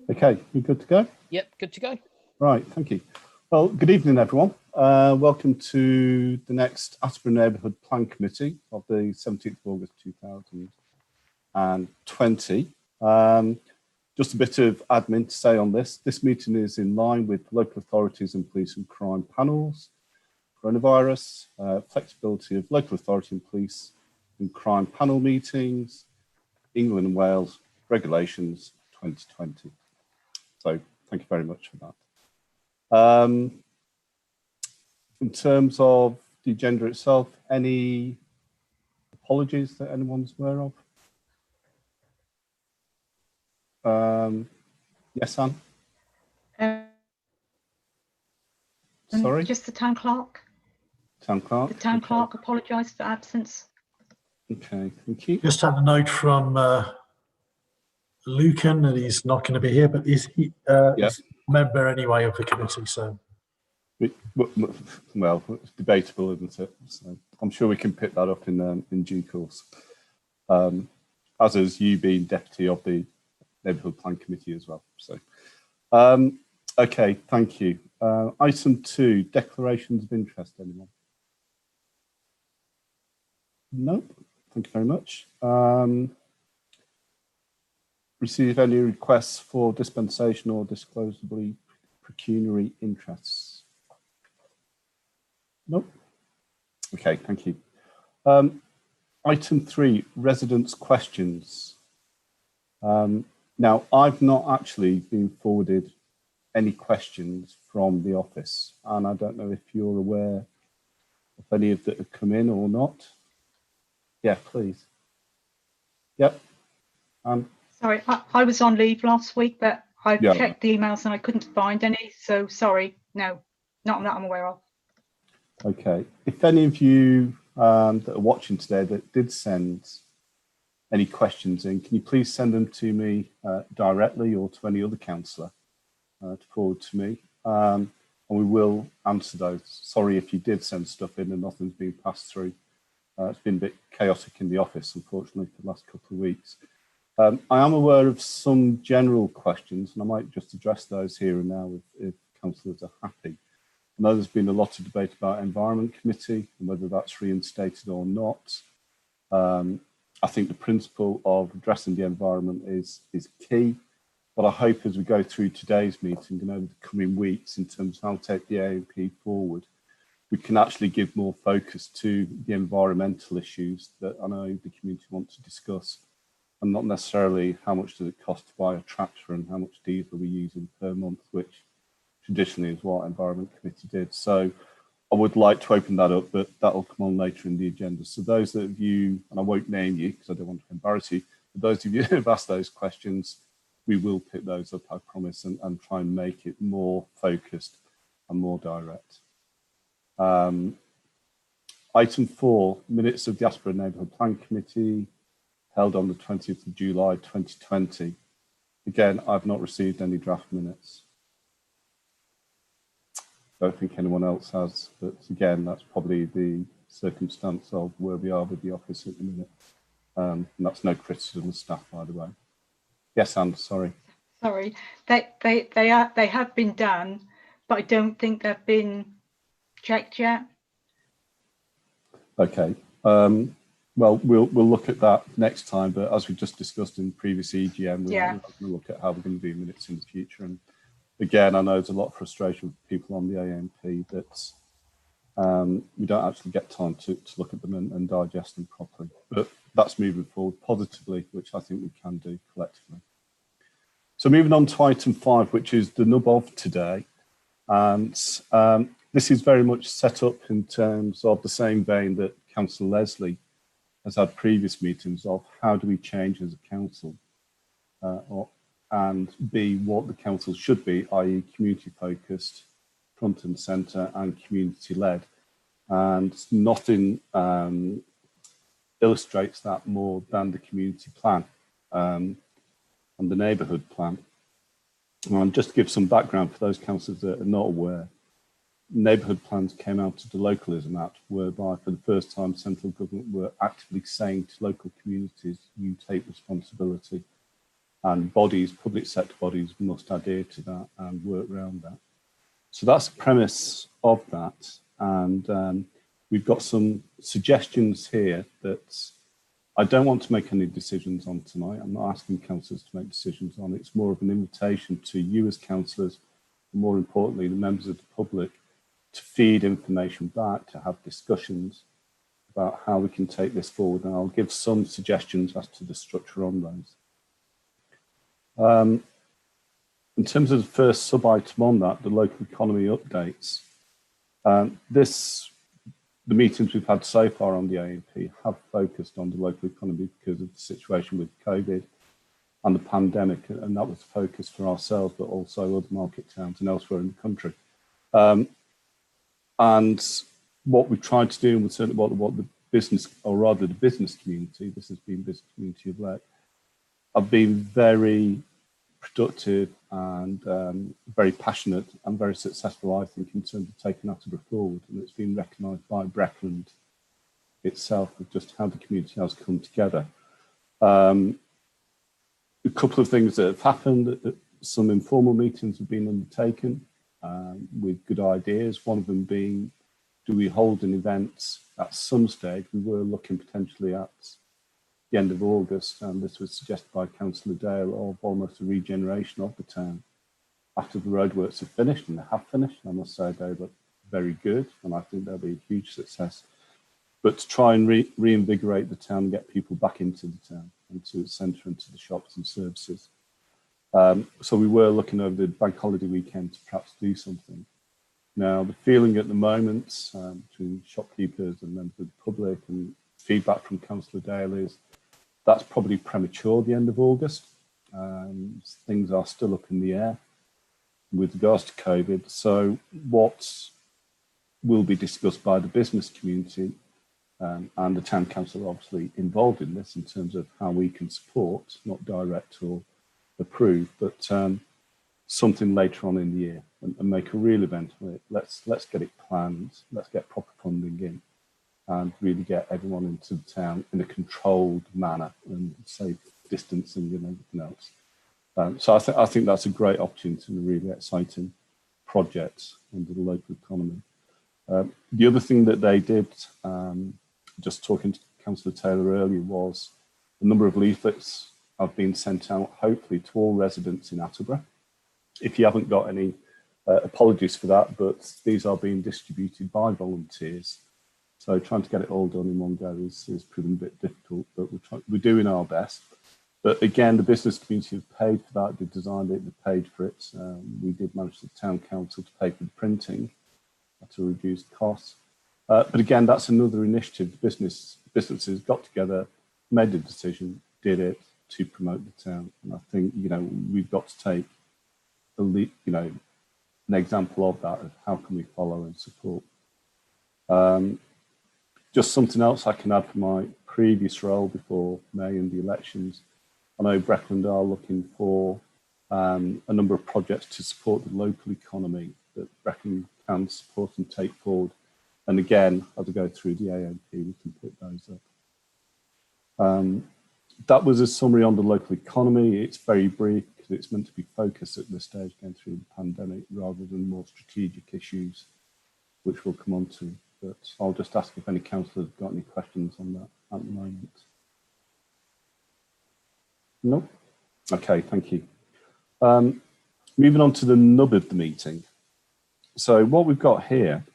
Okay, you good to go? Yep, good to go. Right, thank you. Well, good evening, everyone. Welcome to the next Attleborough Neighbourhood Plan Committee of the 17th of August 2020. Just a bit of admin to say on this. This meeting is in line with local authorities and police and crime panels, coronavirus, flexibility of local authority and police and crime panel meetings, England and Wales regulations 2020. So thank you very much for that. In terms of the agenda itself, any apologies that anyone's aware of? Yes, Anne? Sorry? Just the town clerk. Town clerk? The town clerk apologised for absence. Okay, thank you. Just had a note from Lucan that he's not going to be here, but he's a member anyway of the committee, so. Well, it's debatable, isn't it? So I'm sure we can pick that up in due course. As is you being deputy of the Neighbourhood Plan Committee as well. So, okay, thank you. Item 2, declarations of interest, anyone? No, thank you very much. Receive any requests for dispensation or disclosably pecuniary interests? Nope. Okay, thank you. Item 3, residents' questions. Now, I've not actually been forwarded any questions from the office, and I don't know if you're aware of any of that have come in or not. Yeah, please. Yep. Sorry, I was on leave last week, but I checked the emails and I couldn't find any, so sorry, no, not that I'm aware of. Okay, if any of you that are watching today that did send any questions in, can you please send them to me directly or to any other councillor to forward to me, and we will answer those. Sorry if you did send stuff in and nothing's been passed through. It's been a bit chaotic in the office, unfortunately, for the last couple of weeks. I am aware of some general questions, and I might just address those here and now if councillors are happy. I know there's been a lot of debate about Environment Committee and whether that's reinstated or not. I think the principle of addressing the environment is key. But I hope as we go through today's meeting and over the coming weeks in terms of how to take the AMP forward, we can actually give more focus to the environmental issues that I know the community wants to discuss, and not necessarily how much does it cost to buy a tractor and how much diesel we're using per month, which traditionally is what Environment Committee did. So I would like to open that up, but that'll come on later in the agenda. So those of you, and I won't name you because I don't want to embarrass you, but those of you who have asked those questions, we will pick those up, I promise, and try and make it more focused and more direct. Item 4, minutes of the Attleborough Neighbourhood Plan Committee held on the 20th of July 2020. Again, I've not received any draft minutes. Don't think anyone else has, but again, that's probably the circumstance of where we are with the office at the minute. And that's no criticism of staff, by the way. Yes, Anne, sorry. Sorry, they have been done, but I don't think they've been checked yet. Okay. Well, we'll look at that next time, but as we just discussed in previous EGM, we'll look at how we're going to do minutes in the future. And again, I know there's a lot of frustration with people on the AMP that we don't actually get time to look at them and digest them properly. But that's moving forward positively, which I think we can do collectively. So moving on to item 5, which is the nub of today. And this is very much set up in terms of the same vein that Councillor Leslie has had previous meetings of how do we change as a council and be what the council should be, i.e. community focused, front and centre and community led. And nothing illustrates that more than the community plan and the neighbourhood plan. And just to give some background for those councillors that are not aware, neighbourhood plans came out of the Localism Act, whereby for the first time central government were actively saying to local communities, you take responsibility and bodies, public sector bodies, must adhere to that and work around that. So that's the premise of that. And we've got some suggestions here that I don't want to make any decisions on tonight. I'm not asking councillors to make decisions on it. It's more of an invitation to you as councillors, and more importantly, the members of the public, to feed information back, to have discussions about how we can take this forward. And I'll give some suggestions as to the structure on those. In terms of the first sub-item on that, the local economy updates, the meetings we've had so far on the AMP have focused on the local economy because of the situation with COVID and the pandemic, and that was the focus for ourselves, but also other market towns and elsewhere in the country. And what we've tried to do, and certainly what the business, or rather the business community, this has been business community of late, have been very productive and very passionate and very successful, I think, in terms of taking Attleborough forward. And it's been recognised by Breckland itself of just how the community has come together. A couple of things that have happened, some informal meetings have been undertaken with good ideas. One of them being, do we hold an event at some stage? We were looking potentially at the end of August, and this was suggested by Councillor Dale, of almost a regeneration of the town after the roadworks have finished, and they have finished. I must say they look very good, and I think they'll be a huge success. But to try and reinvigorate the town and get people back into the town, into the centre, into the shops and services. So we were looking over the bank holiday weekend to perhaps do something. Now, the feeling at the moment between shopkeepers and members of the public and feedback from Councillor Dale is that's probably premature, the end of August. Things are still up in the air with regards to COVID. So what will be discussed by the business community and the town council are obviously involved in this in terms of how we can support, not direct or approve, but something later on in the year and make a real event of it. Let's get it planned, let's get proper funding in and really get everyone into the town in a controlled manner and safe distancing and everything else. So I think that's a great opportunity and a really exciting project under the local economy. The other thing that they did, just talking to Councillor Taylor earlier, was a number of leaflets have been sent out, hopefully to all residents in Attleborough. If you haven't got any, apologies for that, but these are being distributed by volunteers. So trying to get it all done in one go is proving a bit difficult, but we're doing our best. But again, the business community have paid for that. They designed it, they paid for it. We did manage the town council to pay for the printing at a reduced cost. But again, that's another initiative. Businesses got together, made a decision, did it to promote the town. And I think, we've got to take an example of that, of how can we follow and support. Just something else I can add from my previous role before May and the elections. I know Breckland are looking for a number of projects to support the local economy that Breckland can support and take forward. And again, as I go through the AMP, we can put those up. That was a summary on the local economy. It's very brief because it's meant to be focused at this stage going through the pandemic rather than more strategic issues, which we'll come on to. But I'll just ask if any councillors have got any questions on that at the moment. No? Okay, thank you. Moving on to the nub of the meeting. So what we've got here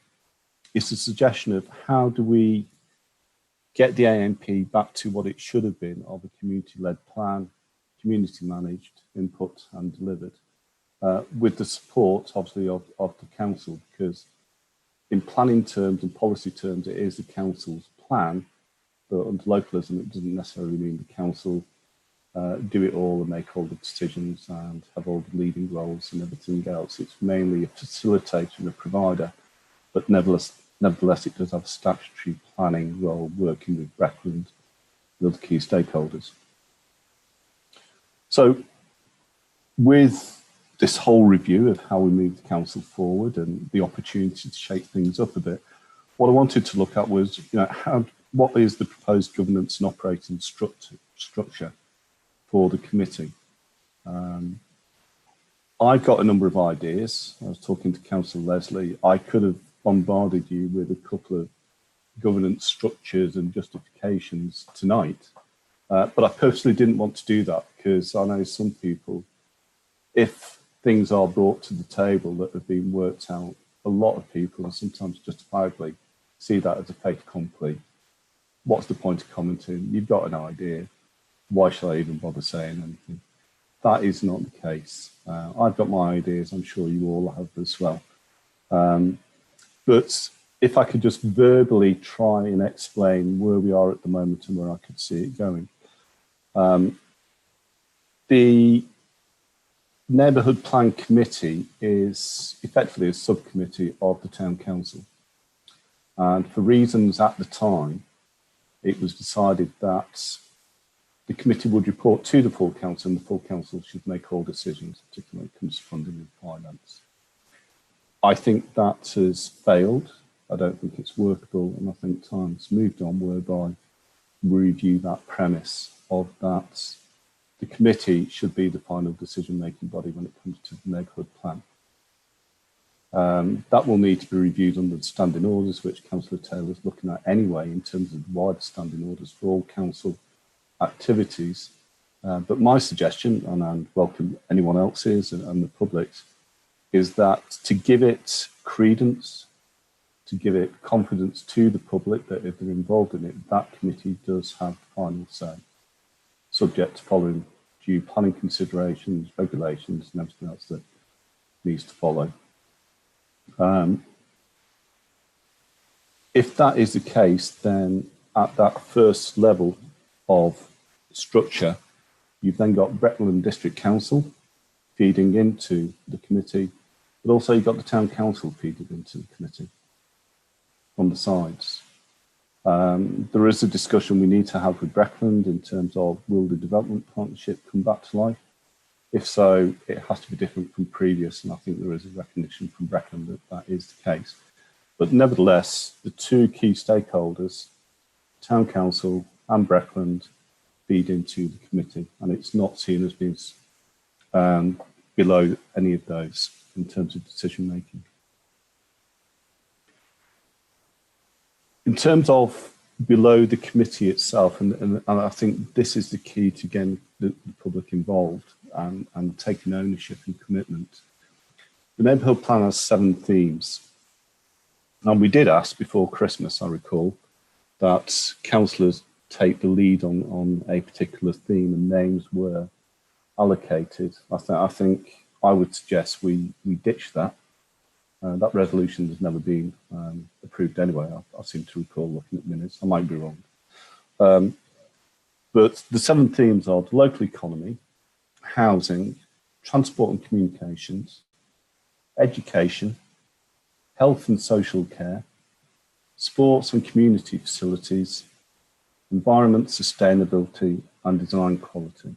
is a suggestion of how do we get the AMP back to what it should have been, of a community-led plan, community managed, input and delivered, with the support obviously of the council, because in planning terms and policy terms it is the council's plan, but under localism it doesn't necessarily mean the council do it all and make all the decisions and have all the leading roles and everything else. It's mainly a facilitator and a provider, but nevertheless it does have a statutory planning role, working with Breckland and other key stakeholders. So with this whole review of how we move the council forward and the opportunity to shake things up a bit, what I wanted to look at was, what is the proposed governance and operating structure for the committee? I've got a number of ideas. I was talking to Councillor Leslie. I could have bombarded you with a couple of governance structures and justifications tonight, but I personally didn't want to do that because I know some people, if things are brought to the table that have been worked out, a lot of people, and sometimes justifiably, see that as a fait accompli. What's the point of commenting? You've got an idea. Why should I even bother saying anything? That is not the case. I've got my ideas. I'm sure you all have as well. But if I could just verbally try and explain where we are at the moment and where I could see it going. The Neighbourhood Plan Committee is effectively a subcommittee of the Town Council. And for reasons at the time, it was decided that the committee would report to the full council and the full council should make all decisions, particularly when it comes to funding and finance. I think that has failed. I don't think it's workable, and I think time's moved on whereby we review that premise of that the committee should be the final decision-making body when it comes to the neighbourhood plan. That will need to be reviewed under the standing orders, which Councillor Taylor is looking at anyway, in terms of wider standing orders for all council activities. But my suggestion, and I welcome anyone else's and the public's, is that to give it credence, to give it confidence to the public that if they're involved in it, that committee does have the final say, subject to following due planning considerations, regulations, and everything else that needs to follow. If that is the case, then at that first level of structure, you've then got Breckland District Council feeding into the committee, but also you've got the Town Council feeding into the committee on the sides. There is a discussion we need to have with Breckland in terms of will the development partnership come back to life? If so, it has to be different from previous, and I think there is a recognition from Breckland that that is the case. But nevertheless, the two key stakeholders, Town Council and Breckland, feed into the committee, and it's not seen as being below any of those in terms of decision making. In terms of below the committee itself, and I think this is the key to getting the public involved and taking ownership and commitment. The neighbourhood plan has 7 themes, and we did ask before Christmas, I recall, that councillors take the lead on a particular theme, and names were allocated. I think I would suggest we ditch that. That resolution has never been approved anyway. I seem to recall looking at minutes. I might be wrong. But the 7 themes are the local economy, housing, transport and communications, education, health and social care, sports and community facilities, environment, sustainability and design quality.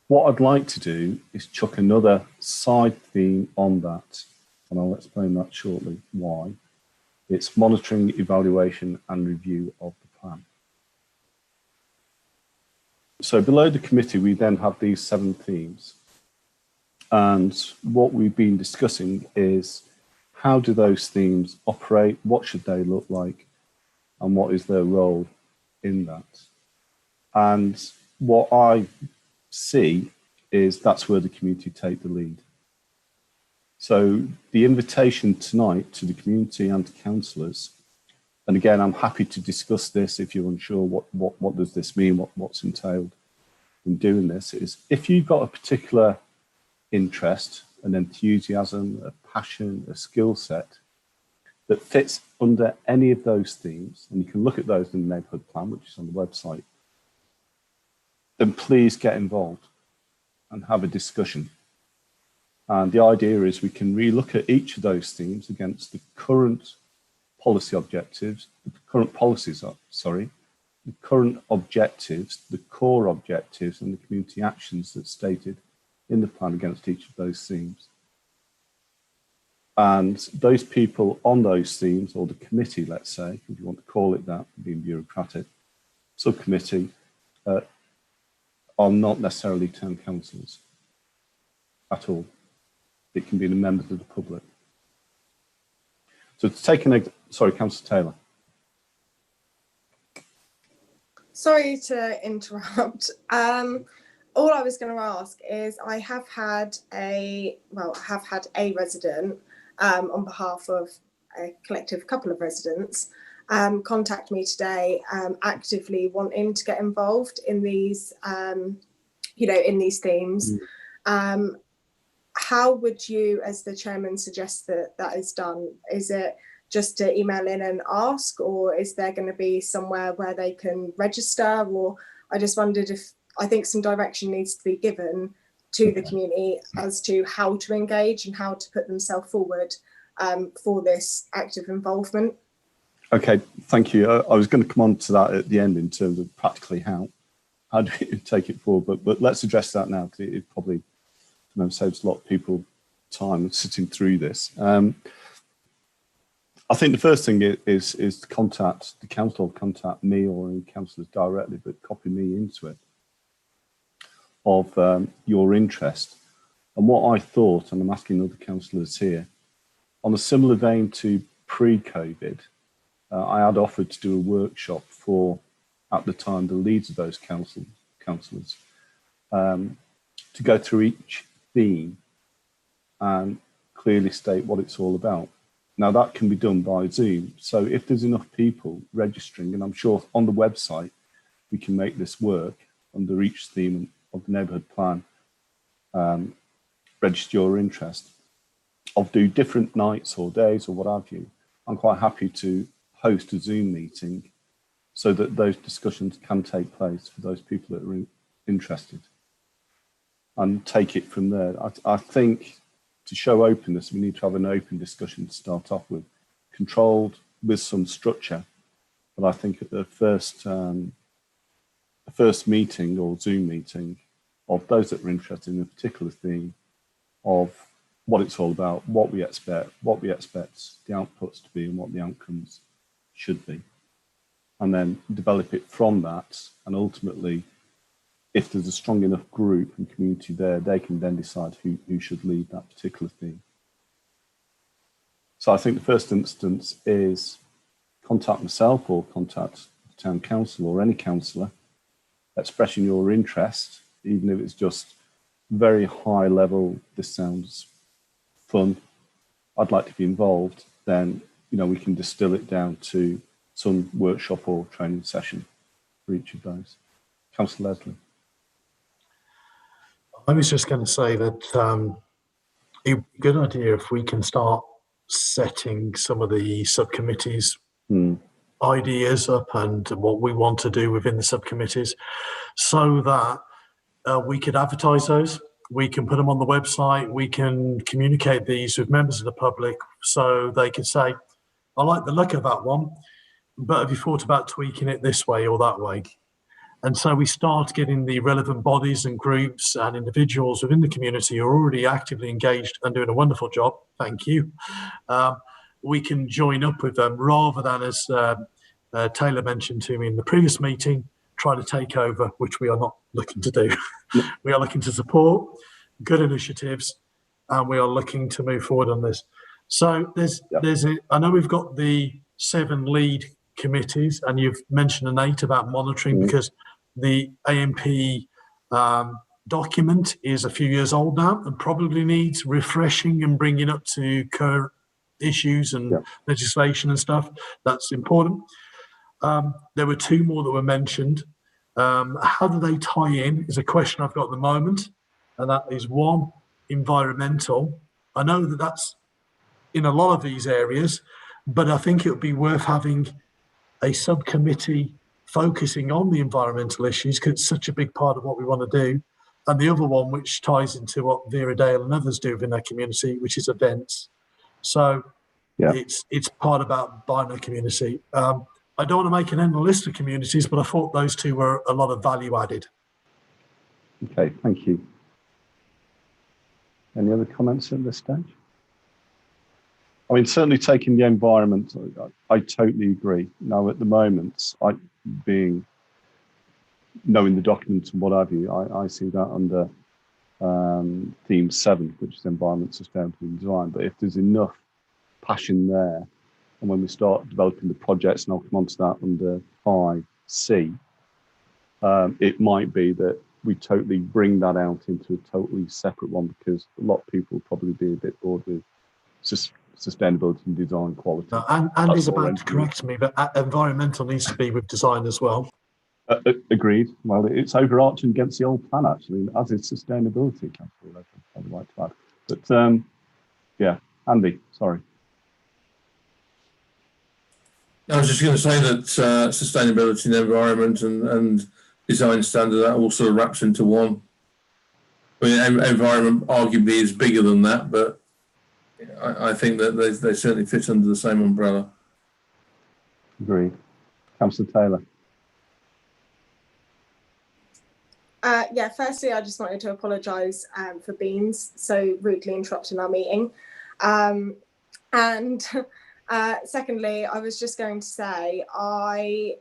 What I'd like to do is chuck another side theme on that, and I'll explain that shortly why. It's monitoring, evaluation and review of the plan. So below the committee, we then have these 7 themes. And what we've been discussing is how do those themes operate, what should they look like, and what is their role in that. And what I see is that's where the community take the lead. So the invitation tonight to the community and to councillors, and again, I'm happy to discuss this if you're unsure what does this mean, what's entailed in doing this, is if you've got a particular interest, an enthusiasm, a passion, a skill set that fits under any of those themes, and you can look at those in the neighbourhood plan, which is on the website, then please get involved and have a discussion. And the idea is we can relook at each of those themes against the current policy objectives, the current policies, sorry, the current objectives, the core objectives and the community actions that's stated in the plan against each of those themes. And those people on those themes, or the committee, let's say, if you want to call it that, being bureaucratic, subcommittee, are not necessarily town councillors at all. It can be the members of the public. So to take sorry, Councillor Taylor. Sorry to interrupt. All I was going to ask is I have had a resident on behalf of a collective couple of residents contact me today actively wanting to get involved in these in these themes. How would you as the chairman suggest that is done? Is it just to email in and ask, or is there going to be somewhere where they can register? Or I just wondered if, I think some direction needs to be given to the community as to how to engage and how to put themselves forward for this active involvement. Okay, thank you. I was going to come on to that at the end in terms of practically how do we take it forward, but let's address that now, because it probably saves a lot of people time sitting through this. I think the first thing is to contact the council, contact me or any councillors directly, but copy me into it, of your interest. And what I thought, and I'm asking other councillors here, on a similar vein to pre-COVID, I had offered to do a workshop for, at the time, the leads of those councillors, to go through each theme and clearly state what it's all about. Now that can be done by Zoom. So if there's enough people registering, and I'm sure on the website, we can make this work under each theme of the neighbourhood plan, register your interest. I'll do different nights or days or what have you. I'm quite happy to host a Zoom meeting so that those discussions can take place for those people that are interested, and take it from there. I think to show openness, we need to have an open discussion to start off with, controlled with some structure. But I think at the first meeting or Zoom meeting of those that are interested in a particular theme, of what it's all about, what we expect the outputs to be and what the outcomes should be. And then develop it from that. And ultimately, if there's a strong enough group and community there, they can then decide who should lead that particular theme. So I think the first instance is contact myself or contact the town council or any councillor, expressing your interest, even if it's just very high level, this sounds fun, I'd like to be involved, then we can distill it down to some workshop or training session for each of those. Councillor Leslie. I was just going to say that it would be a good idea if we can start setting some of the subcommittees ideas up and what we want to do within the subcommittees, so that we could advertise those. We can put them on the website. We can communicate these with members of the public so they can say, I like the look of that one, but have you thought about tweaking it this way or that way? And so we start getting the relevant bodies and groups and individuals within the community who are already actively engaged and doing a wonderful job. Thank you. We can join up with them rather than, as Taylor mentioned to me in the previous meeting, try to take over, which we are not looking to do. We are looking to support good initiatives, and we are looking to move forward on this. So I know we've got the 7 lead committees, and you've mentioned an 8 about monitoring, because the AMP document is a few years old now and probably needs refreshing and bringing up to current issues and legislation and stuff. That's important. There were 2 more that were mentioned. How do they tie in is a question I've got at the moment, and that is 1, environmental. I know that that's in a lot of these areas, but I think it would be worth having a subcommittee focusing on the environmental issues, because it's such a big part of what we want to do. And the other one, which ties into what Vera Dale and others do within their community, which is events. So it's part about buying a community. I don't want to make an endless list of communities, but I thought those 2 were a lot of value added. Okay, thank you. Any other comments at this stage? I mean, certainly taking the environment, I totally agree. Now, at the moment, being knowing the documents and what have you, I see that under theme 7, which is environment, sustainability and design. But if there's enough passion there, and when we start developing the projects, and I'll come on to that under 5C, it might be that we totally bring that out into a totally separate one, because a lot of people will probably be a bit bored with sustainability and design quality. And Andy's about to correct me, but environmental needs to be with design as well. Agreed. Well, it's overarching against the old plan, actually, as is sustainability. I'd like to add. But yeah, Andy, sorry. I was just going to say that sustainability and environment and design standard, that all sort of wraps into one. I mean, environment arguably is bigger than that, but I think that they certainly fit under the same umbrella. Agreed. Councillor Taylor. Yeah, firstly, I just wanted to apologise for Beans so rudely interrupting our meeting. And secondly, I was just going to say, I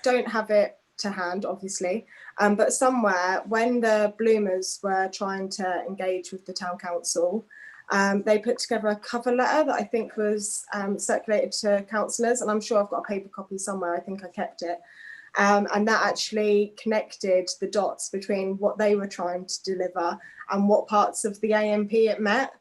don't have it to hand, obviously, but somewhere when the Bloomers were trying to engage with the town council, they put together a cover letter that I think was circulated to councillors, and I'm sure I've got a paper copy somewhere. I think I kept it. And that actually connected the dots between what they were trying to deliver and what parts of the AMP it met.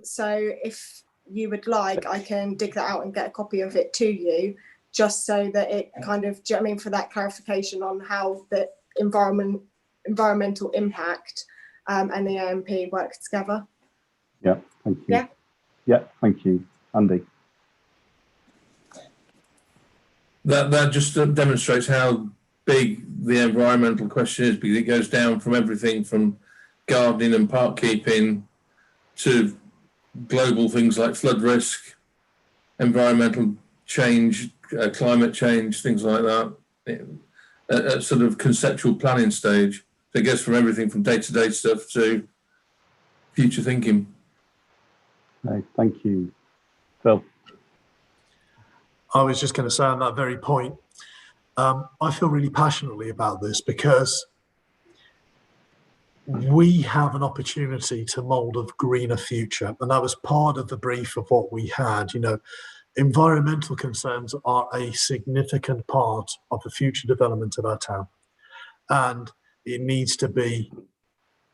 So if you would like, I can dig that out and get a copy of it to you, just so that it kind of, do you know what I mean, for that clarification on how the environmental impact and the AMP work together. Yeah, thank you. Yeah. Yeah, thank you. Andy. That just demonstrates how big the environmental question is, because it goes down from everything from gardening and park keeping to global things like flood risk, environmental change, climate change, things like that, at sort of conceptual planning stage. So it goes from everything from day-to-day stuff to future thinking. Okay, thank you. Phil. I was just going to say on that very point, I feel really passionately about this because we have an opportunity to mould a greener future, and that was part of the brief of what we had. You know, environmental concerns are a significant part of the future development of our town, and it needs to be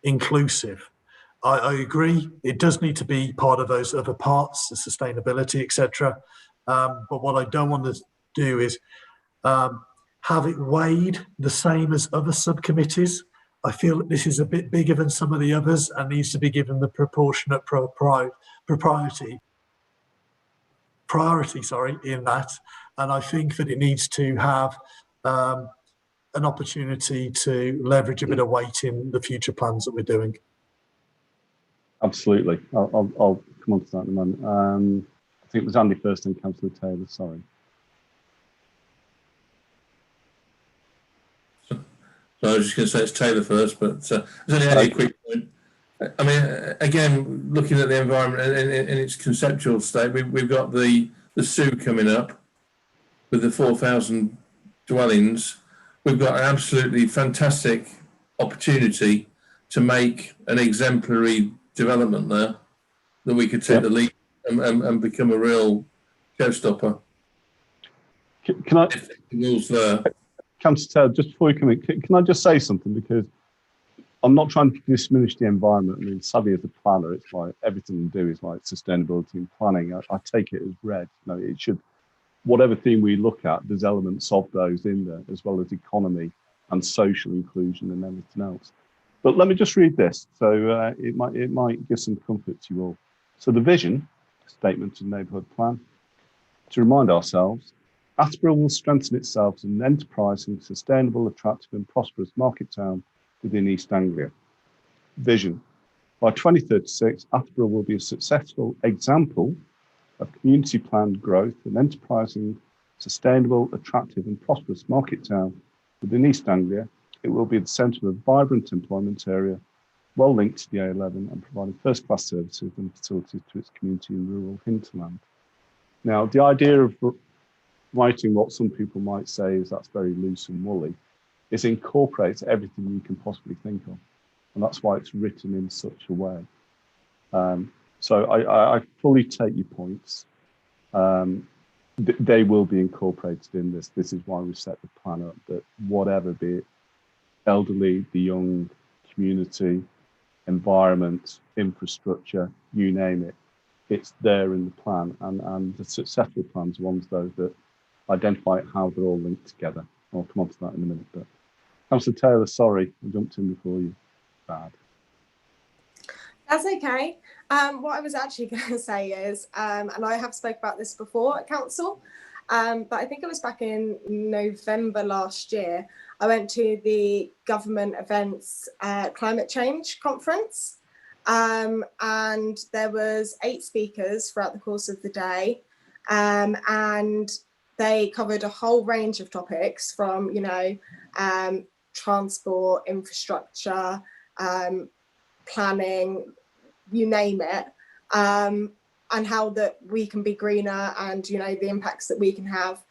inclusive. I agree, it does need to be part of those other parts, the sustainability, etc. But what I don't want to do is have it weighed the same as other subcommittees. I feel that this is a bit bigger than some of the others and needs to be given the proportionate priority in that. And I think that it needs to have an opportunity to leverage a bit of weight in the future plans that we're doing. Absolutely. I'll come on to that in a moment. I think it was Andy first and Councillor Taylor, sorry. So I was just going to say it's Taylor first, but there's only a quick point. I mean, again, looking at the environment in its conceptual state, we've got the SU coming up with the 4,000 dwellings. We've got an absolutely fantastic opportunity to make an exemplary development there that we could take the lead and become a real showstopper. Can I, Councillor Taylor, just before you come in, can I just say something? Because I'm not trying to diminish the environment. I mean, savvy as a planner, it's like everything you do is like sustainability and planning. I take it as read. You know, it should, whatever theme we look at, there's elements of those in there, as well as economy and social inclusion and everything else. But let me just read this, so it might give some comfort to you all. So the vision statement of neighbourhood plan, to remind ourselves, Attleborough will strengthen itself as an enterprising, sustainable, attractive and prosperous market town within East Anglia. Vision, by 2036, Attleborough will be a successful example of community planned growth, an enterprising, sustainable, attractive and prosperous market town within East Anglia. It will be the centre of a vibrant employment area, well linked to the A11 and providing first-class services and facilities to its community and rural hinterland. Now, the idea of writing what some people might say is that's very loose and woolly. It incorporates everything you can possibly think of, and that's why it's written in such a way. So I fully take your points. They will be incorporated in this. This is why we set the plan up, that whatever, be it elderly, the young, community, environment, infrastructure, you name it, it's there in the plan. And the successful plans are ones those that identify how they're all linked together. I'll come on to that in a minute. But Councillor Taylor, sorry, I jumped in before you. Bad. That's okay. What I was actually going to say is, and I have spoke about this before at council, but I think it was back in November last year, I went to the government events climate change conference, and there was 8 speakers throughout the course of the day, and they covered a whole range of topics from, you know, transport, infrastructure, planning, you name it, and how that we can be greener, and, you know, the impacts that we can have,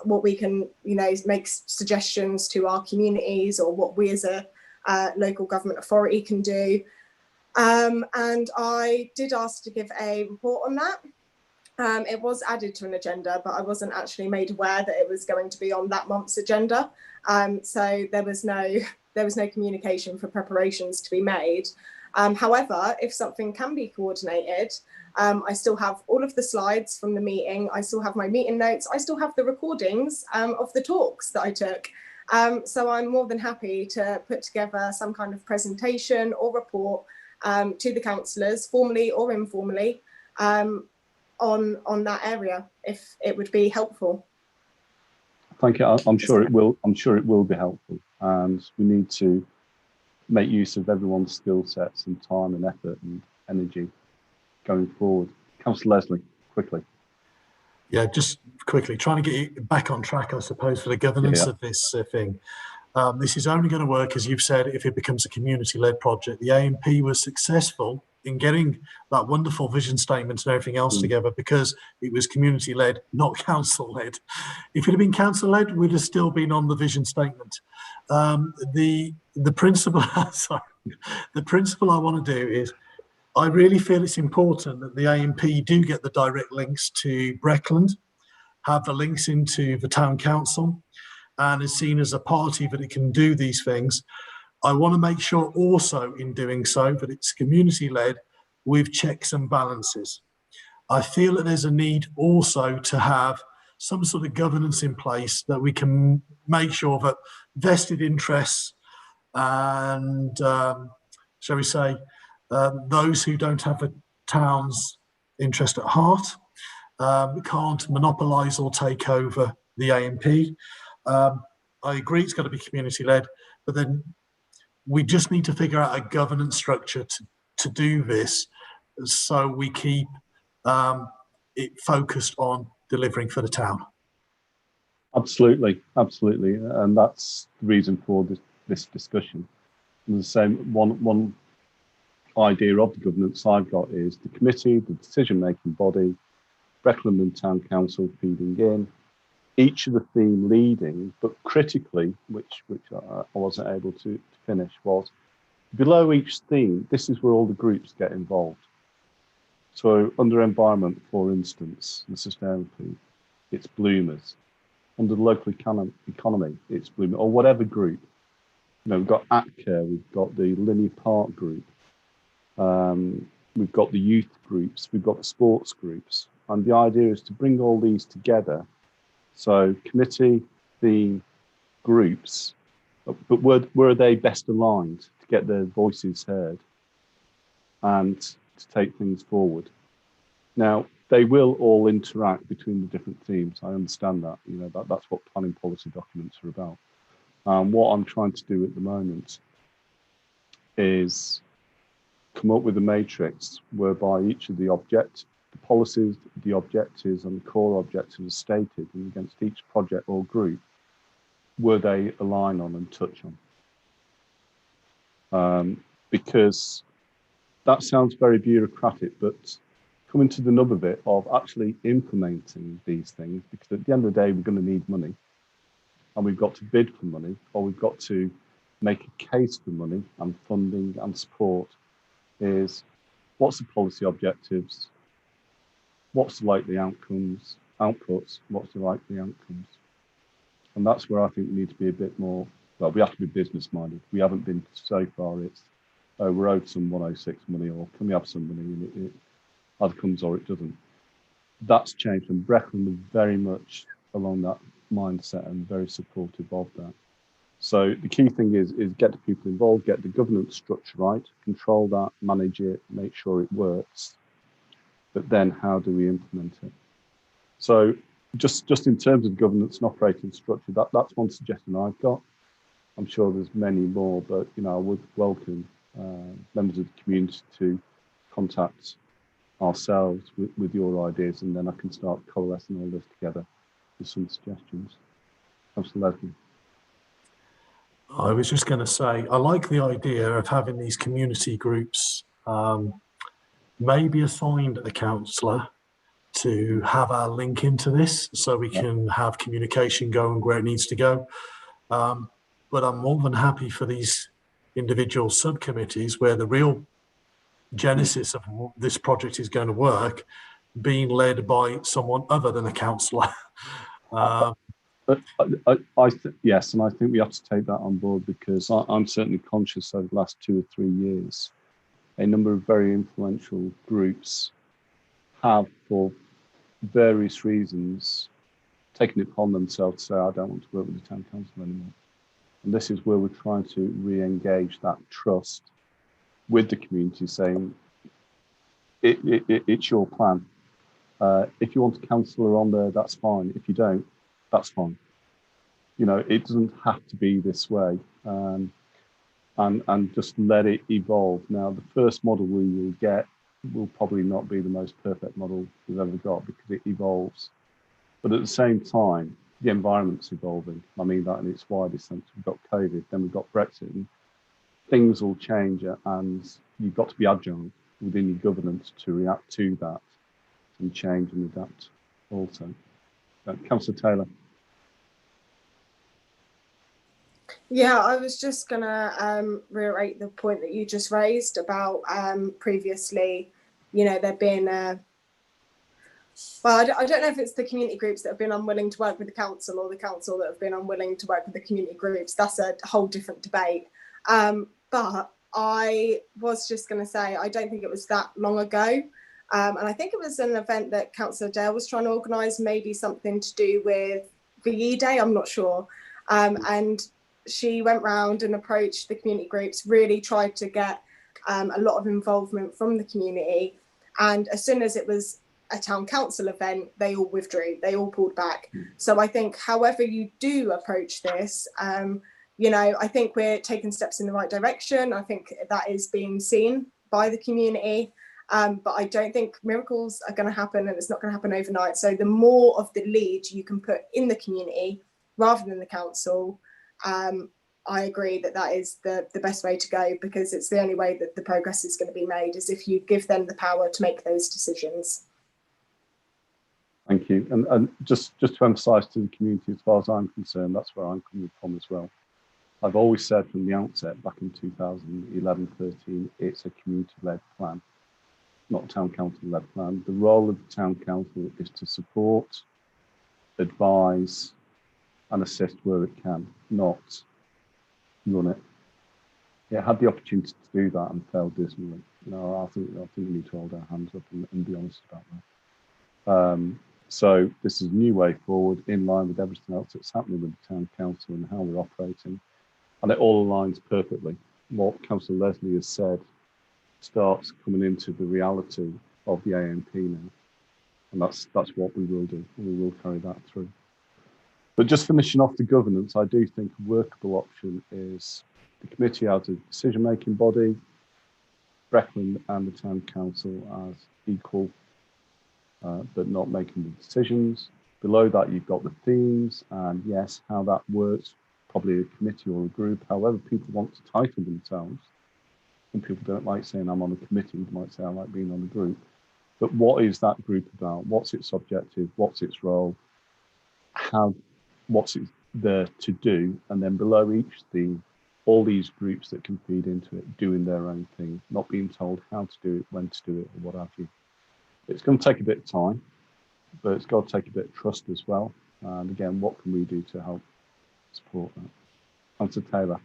what we can, you know, make suggestions to our communities, or what we as a local government authority can do. And I did ask to give a report on that. It was added to an agenda, but I wasn't actually made aware that it was going to be on that month's agenda. So there was no communication for preparations to be made. However, if something can be coordinated, I still have all of the slides from the meeting. I still have my meeting notes. I still have the recordings of the talks that I took. So I'm more than happy to put together some kind of presentation or report to the councillors, formally or informally, on that area, if it would be helpful. Thank you. I'm sure it will. I'm sure it will be helpful, and we need to make use of everyone's skill sets and time and effort and energy going forward. Councillor Leslie, quickly. Yeah, just quickly, trying to get you back on track, I suppose, for the governance of this thing. This is only going to work, as you've said, if it becomes a community-led project. The AMP was successful in getting that wonderful vision statement and everything else together because it was community-led, not council-led. If it had been council-led, we'd have still been on the vision statement. The principle, sorry, the principle I want to do is, I really feel it's important that the AMP do get the direct links to Breckland, have the links into the town council, and is seen as a party that it can do these things. I want to make sure also in doing so that it's community-led with checks and balances. I feel that there's a need also to have some sort of governance in place that we can make sure that vested interests and, shall we say, those who don't have the town's interest at heart can't monopolise or take over the AMP. I agree it's got to be community-led, but then we just need to figure out a governance structure to do this, so we keep it focused on delivering for the town. Absolutely, absolutely, and that's the reason for this discussion. And the same one idea of the governance I've got is the committee, the decision-making body, Breckland and Town Council feeding in, each of the theme leading, but critically, which I wasn't able to finish, was below each theme, this is where all the groups get involved. So under environment, for instance, the sustainability, it's bloomers. Under the local economy, it's bloomers, or whatever group. You know, we've got AtCare, we've got the Linear Park group, we've got the youth groups, we've got the sports groups. And the idea is to bring all these together. So committee, the groups, but where are they best aligned to get their voices heard and to take things forward? Now, they will all interact between the different themes. I understand that, you know, that's what planning policy documents are about. What I'm trying to do at the moment is come up with a matrix whereby each of the policies, the objectives and the core objectives are stated, and against each project or group, where they align on and touch on. Because that sounds very bureaucratic, but coming to the nub bit of actually implementing these things, because at the end of the day, we're going to need money. and we've got to bid for money, or we've got to make a case for money and funding and support, is what's the policy objectives, what's the likely outputs, what's the likely outcomes. And that's where I think we need to be a bit more, well, we have to be business minded. We haven't been so far, it's, oh, we're owed some 106 money, or can we have some money, and it either comes or it doesn't. That's changed, and Brecon was very much along that mindset and very supportive of that. So the key thing is get the people involved, get the governance structure right, control that, manage it, make sure it works. But then how do we implement it? So just in terms of governance and operating structure, that's one suggestion I've got. I'm sure there's many more, but I would welcome members of the community to contact ourselves with your ideas, and then I can start coalescing all this together with some suggestions. Councillor Leslie. I was just going to say, I like the idea of having these community groups maybe assigned a councillor to have our link into this, so we can have communication going where it needs to go. But I'm more than happy for these individual subcommittees where the real genesis of this project is going to work being led by someone other than a councillor. Yes, and I think we have to take that on board, because I'm certainly conscious over the last 2 or 3 years, a number of very influential groups have, for various reasons, taken it upon themselves to say, I don't want to work with the town council anymore. And this is where we're trying to re-engage that trust with the community, saying, it's your plan. If you want a councillor on there, that's fine. If you don't, that's fine. It doesn't have to be this way, and just let it evolve. Now, the first model we will get will probably not be the most perfect model we've ever got, because it evolves. But at the same time, the environment's evolving. I mean that in its widest sense. We've got COVID, then we've got Brexit, and things will change, and you've got to be agile within your governance to react to that and change and adapt also. Councillor Taylor. Yeah, I was just going to reiterate the point that you just raised about previously, there being well, I don't know if it's the community groups that have been unwilling to work with the council, or the council that have been unwilling to work with the community groups. That's a whole different debate. But I was just going to say, I don't think it was that long ago. And I think it was an event that Councillor Dale was trying to organise, maybe something to do with VE Day, I'm not sure. And she went round and approached the community groups, really tried to get a lot of involvement from the community. And as soon as it was a town council event, they all withdrew, they all pulled back. So I think however you do approach this, I think we're taking steps in the right direction. I think that is being seen by the community. But I don't think miracles are going to happen, and it's not going to happen overnight. So the more of the lead you can put in the community rather than the council, I agree that is the best way to go, because it's the only way that the progress is going to be made, is if you give them the power to make those decisions. Thank you. And just to emphasise to the community, as far as I'm concerned, that's where I'm coming from as well. I've always said from the outset, back in 2011-13, it's a community-led plan, not a town council-led plan. The role of the town council is to support, advise, and assist where it can, not run it. It had the opportunity to do that and failed dismally. I think we need to hold our hands up and be honest about that. So this is a new way forward, in line with everything else that's happening with the town council and how we're operating, and it all aligns perfectly. What Councillor Leslie has said starts coming into the reality of the AMP now, and that's what we will do, and we will carry that through. But just finishing off the governance, I do think a workable option is the committee as a decision-making body, Brecon and the town council as equal, but not making the decisions. Below that, you've got the themes, and yes, how that works, probably a committee or a group, however people want to title themselves. Some people don't like saying I'm on a committee, they might say I like being on a group. But what is that group about? What's its objective? What's its role? What's its there to do, and then below each theme, all these groups that can feed into it doing their own thing, not being told how to do it, when to do it, or what have you. It's going to take a bit of time, but it's got to take a bit of trust as well. And again, what can we do to help support that? Councillor Taylor.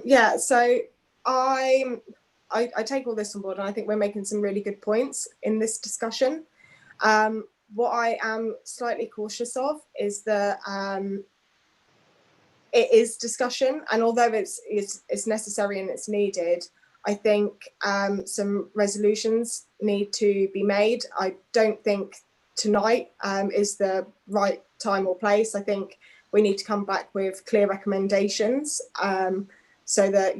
Yeah, so I take all this on board, and I think we're making some really good points in this discussion. What I am slightly cautious of is that it is discussion, and although it's necessary and it's needed, I think some resolutions need to be made. I don't think tonight is the right time or place. I think we need to come back with clear recommendations so that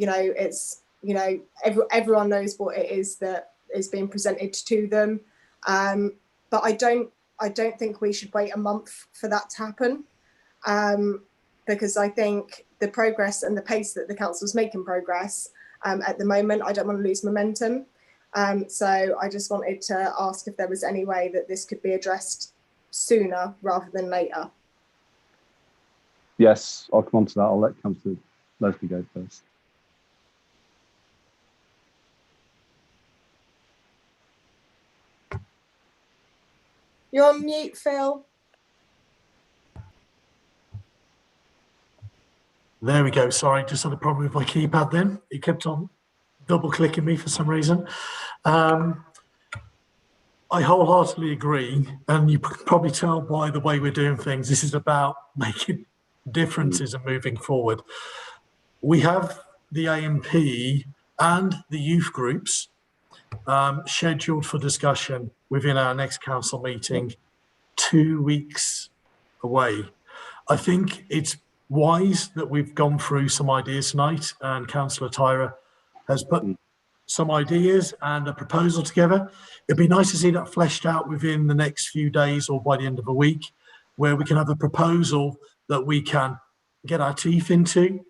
everyone knows what it is that is being presented to them. But I don't think we should wait a month for that to happen, because I think the progress and the pace that the council's making progress at the moment, I don't want to lose momentum. So I just wanted to ask if there was any way that this could be addressed sooner rather than later. Yes, I'll come on to that. I'll let Councillor Leslie go first. You're on mute, Phil. There we go. Sorry, just had a problem with my keypad then. It kept on double clicking me for some reason. I wholeheartedly agree, and you can probably tell by the way we're doing things, this is about making differences and moving forward. We have the AMP and the youth groups scheduled for discussion within our next council meeting 2 weeks away. I think it's wise that we've gone through some ideas tonight, and Councillor Tyra has put some ideas and a proposal together. It'd be nice to see that fleshed out within the next few days or by the end of a week, where we can have a proposal that we can get our teeth into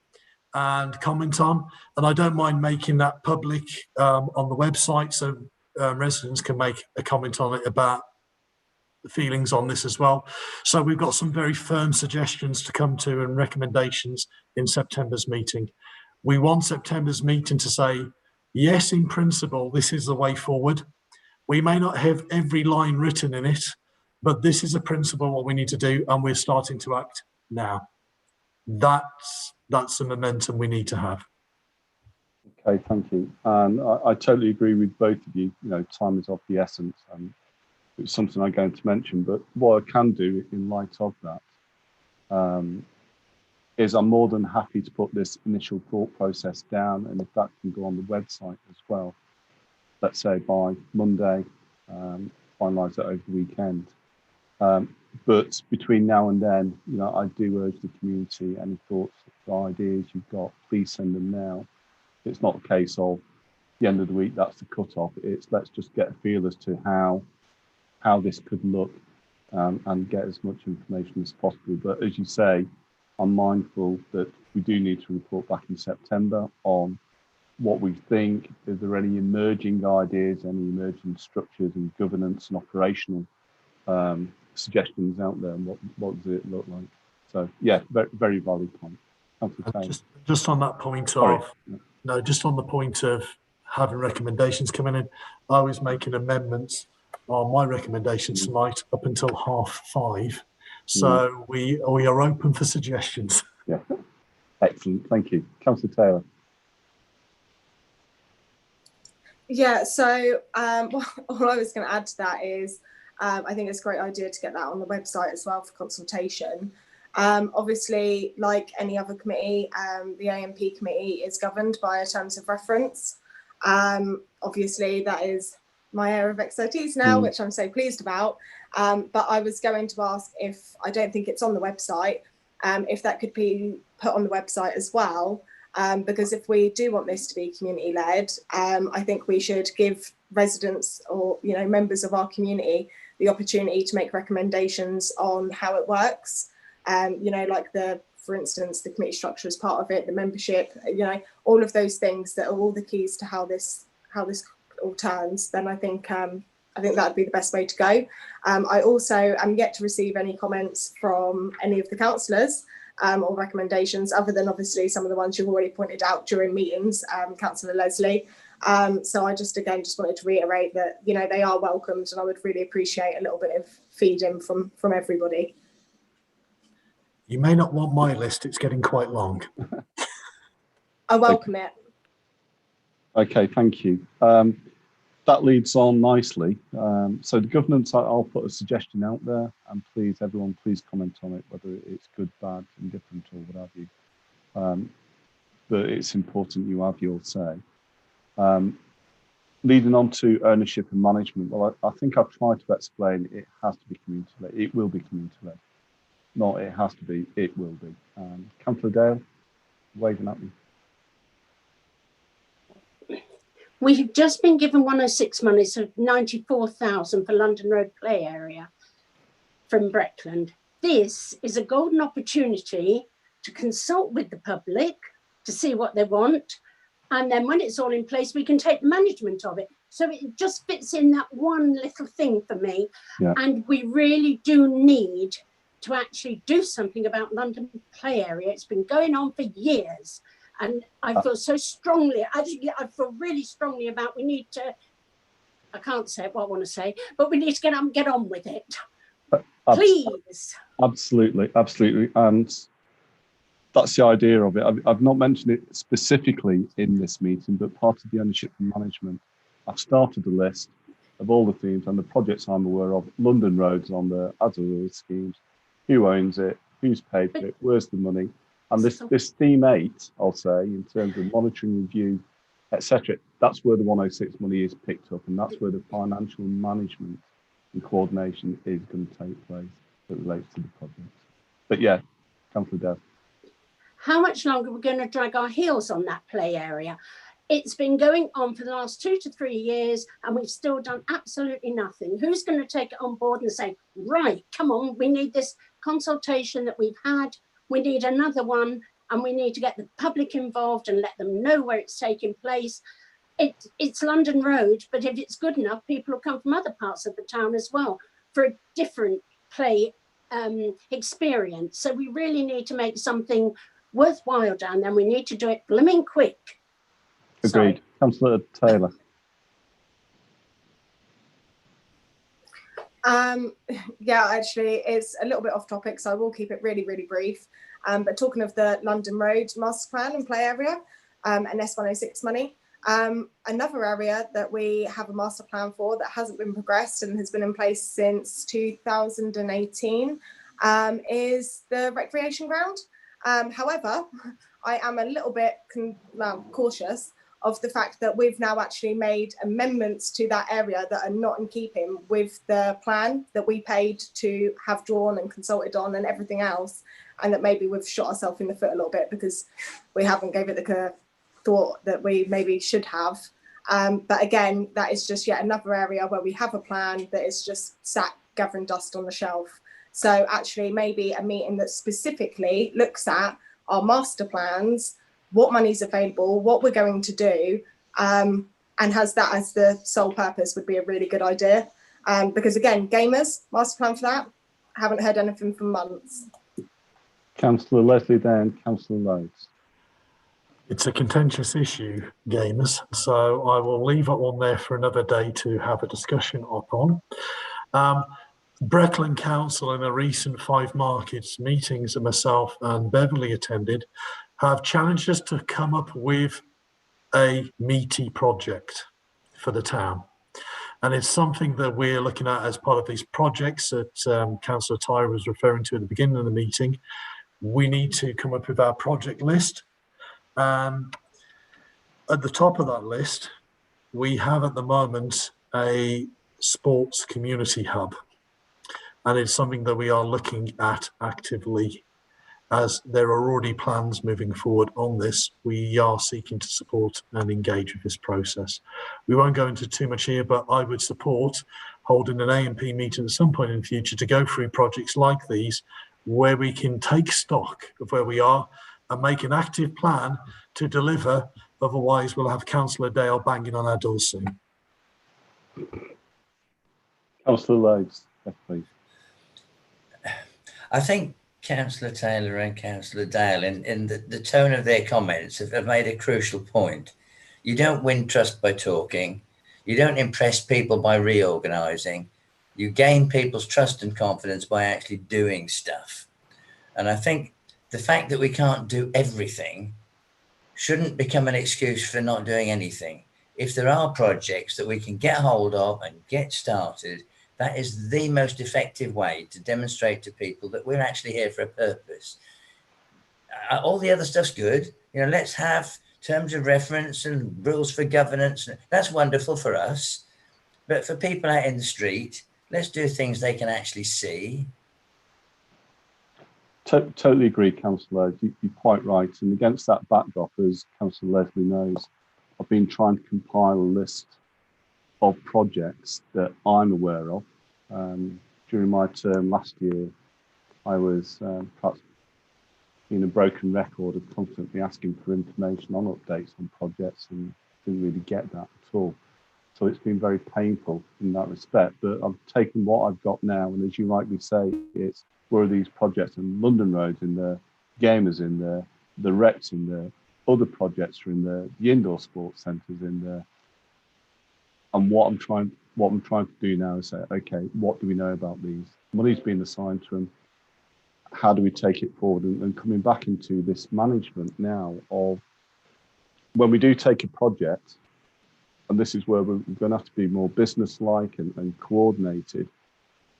and comment on. And I don't mind making that public on the website, so residents can make a comment on it about the feelings on this as well. So we've got some very firm suggestions to come to and recommendations in September's meeting. We want September's meeting to say, yes, in principle, this is the way forward. We may not have every line written in it, but this is a principle what we need to do, and we're starting to act now. That's the momentum we need to have. Okay, thank you. And I totally agree with both of you. You know, time is of the essence, and it's something I'm going to mention. But what I can do in light of that is I'm more than happy to put this initial thought process down, and if that can go on the website as well, let's say by Monday, finalise it over the weekend. But between now and then, you know, I do urge the community, any thoughts or ideas you've got, please send them now. It's not a case of the end of the week, that's the cut-off. It's let's just get a feel as to how this could look and get as much information as possible. But as you say, I'm mindful that we do need to report back in September on what we think. Is there any emerging ideas, any emerging structures and governance and operational suggestions out there, and what does it look like? So yeah, very, very valid point. Just on that point just on the point of having recommendations coming in, I was making amendments on my recommendations tonight up until 5:30. So we are open for suggestions. Yeah, excellent. Thank you, Councillor Taylor. Yeah, so all I was going to add to that is I think it's a great idea to get that on the website as well for consultation. Obviously, like any other committee, the AMP committee is governed by a terms of reference. Obviously, that is my area of expertise now, which I'm so pleased about. But I was going to ask if, I don't think it's on the website, if that could be put on the website as well. Because if we do want this to be community-led, I think we should give residents or members of our community the opportunity to make recommendations on how it works. Like for instance, the committee structure is part of it, the membership, all of those things that are all the keys to how this all turns. Then I think I think that would be the best way to go. I also am yet to receive any comments from any of the councillors or recommendations, other than obviously some of the ones you've already pointed out during meetings, Councillor Leslie. So I just wanted to reiterate that, you know, they are welcomed, and I would really appreciate a little bit of feed-in from everybody. You may not want my list, it's getting quite long. I welcome it. Okay, thank you. That leads on nicely. So the governance, I'll put a suggestion out there, and please, everyone, please comment on it, whether it's good, bad, indifferent, or what have you. But it's important you have your say. Leading on to ownership and management, well, I think I've tried to explain it has to be community-led. It will be community-led. Not it has to be, it will be. Councillor Dale, waving at me. We have just been given 106 money, so 94,000 for London Road play area from Breckland. This is a golden opportunity to consult with the public to see what they want. And then when it's all in place, we can take the management of it. So it just fits in that one little thing for me. Yeah. And we really do need to actually do something about London play area. It's been going on for years. And I feel so strongly, I feel really strongly about we need to, I can't say what I want to say, but we need to get on with it. Please. Absolutely, absolutely. And that's the idea of it. I've not mentioned it specifically in this meeting, but part of the ownership and management, I've started a list of all the themes and the projects I'm aware of. London Roads on the Attleborough schemes, who owns it, who's paid for it, where's the money. And this theme 8, I'll say, in terms of monitoring, review, etc., that's where the 106 money is picked up, and that's where the financial management and coordination is going to take place that relates to the project. But yeah, Councillor Dev. How much longer are we going to drag our heels on that play area? It's been going on for the last 2 to 3 years, and we've still done absolutely nothing. Who's going to take it on board and say, right, come on, we need this consultation that we've had. We need another one, and we need to get the public involved and let them know where it's taking place. It's London Road, but if it's good enough, people will come from other parts of the town as well for a different play experience. So we really need to make something worthwhile down there. We need to do it blooming quick. Agreed. Councillor Taylor. Yeah, actually, it's a little bit off topic, so I will keep it really, really brief. But talking of the London Road master plan and play area and S106 money, another area that we have a master plan for that hasn't been progressed and has been in place since 2018 is the recreation ground. However, I am a little bit cautious of the fact that we've now actually made amendments to that area that are not in keeping with the plan that we paid to have drawn and consulted on and everything else, and that maybe we've shot ourselves in the foot a little bit because we haven't gave it the thought that we maybe should have. But again, that is just yet another area where we have a plan that is just sat gathering dust on the shelf. So actually maybe a meeting that specifically looks at our master plans, what money's available, what we're going to do, and has that as the sole purpose would be a really good idea. Because again, gamers, master plan for that, haven't heard anything for months. Councillor Leslie, then Councillor Loads. It's a contentious issue, gamers, so I will leave it on there for another day to have a discussion upon. Breckland Council in a recent 5 markets meetings that myself and Beverly attended have challenged us to come up with a meaty project for the town. And it's something that we're looking at as part of these projects that Councillor Tyre was referring to at the beginning of the meeting. We need to come up with our project list. At the top of that list, we have at the moment a sports community hub. And it's something that we are looking at actively, as there are already plans moving forward on this. We are seeking to support and engage with this process. We won't go into too much here, but I would support holding an A&P meeting at some point in the future to go through projects like these, where we can take stock of where we are and make an active plan to deliver. Otherwise, we'll have Councillor Dale banging on our doors soon. Councillor Loads, yes, please. I think Councillor Taylor and Councillor Dale, in the tone of their comments, have made a crucial point. You don't win trust by talking. You don't impress people by reorganising. You gain people's trust and confidence by actually doing stuff. And I think the fact that we can't do everything shouldn't become an excuse for not doing anything. If there are projects that we can get hold of and get started, that is the most effective way to demonstrate to people that we're actually here for a purpose. All the other stuff's good. You know, let's have terms of reference and rules for governance. That's wonderful for us. But for people out in the street, let's do things they can actually see. Totally agree, Councillor. You're quite right. And against that backdrop, as Councillor Leslie knows, I've been trying to compile a list of projects that I'm aware of. During my term last year, I was perhaps being a broken record of constantly asking for information on updates on projects and didn't really get that at all. So it's been very painful in that respect. But I've taken what I've got now, and as you rightly say, it's where are these projects, and London Road's in there, Gamers in there, the Recs in there, other projects are in there, the indoor sports centres in there. And what I'm trying to do now is say, okay, what do we know about these? Money's been assigned to them. How do we take it forward? And coming back into this management now of when we do take a project, and this is where we're going to have to be more business-like and coordinated,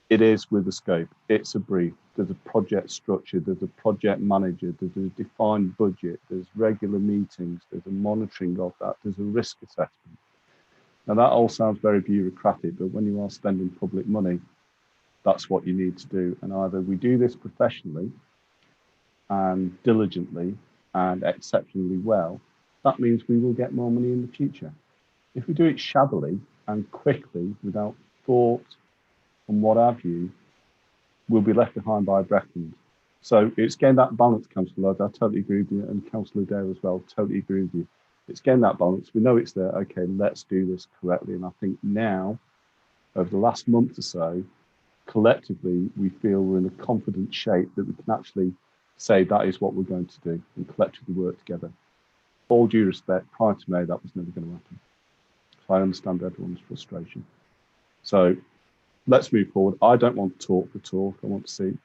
it is with the scope. It's a brief. There's a project structure. There's a project manager. There's a defined budget. There's regular meetings. There's a monitoring of that. There's a risk assessment. Now, that all sounds very bureaucratic, but when you are spending public money, that's what you need to do. And either we do this professionally and diligently and exceptionally well, that means we will get more money in the future. If we do it shabbily and quickly without thought and what have you, we'll be left behind by Breckland. So it's getting that balance, Councillor Lloyd. I totally agree with you, and Councillor Dale as well, totally agree with you. It's getting that balance. We know it's there. Okay, let's do this correctly. And I think now, over the last month or so, collectively, we feel we're in a confident shape that we can actually say that is what we're going to do and collectively work together. All due respect, prior to May, that was never going to happen. So I understand everyone's frustration. So let's move forward. I don't want talk for talk. I want to see